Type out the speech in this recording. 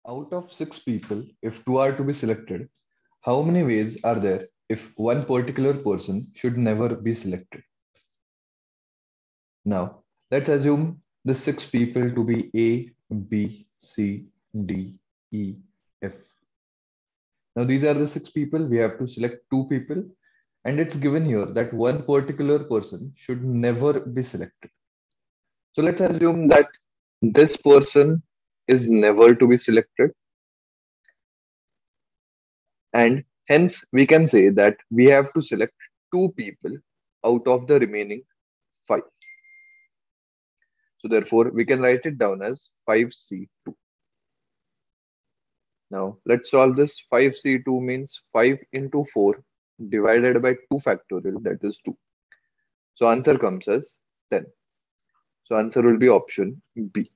Out of six people, if two are to be selected, how many ways are there if one particular person should never be selected? Now, let's assume the six people to be A, B, C, D, E, F. Now, these are the six people. We have to select two people, and it's given here that one particular person should never be selected. So, let's assume that this person is never to be selected, and hence we can say that we have to select two people out of the remaining five. So, therefore, we can write it down as 5C2. Now, let's solve this. 5C2 means 5 into 4 divided by 2 factorial, that is 2. So, answer comes as 10. So, answer will be option B.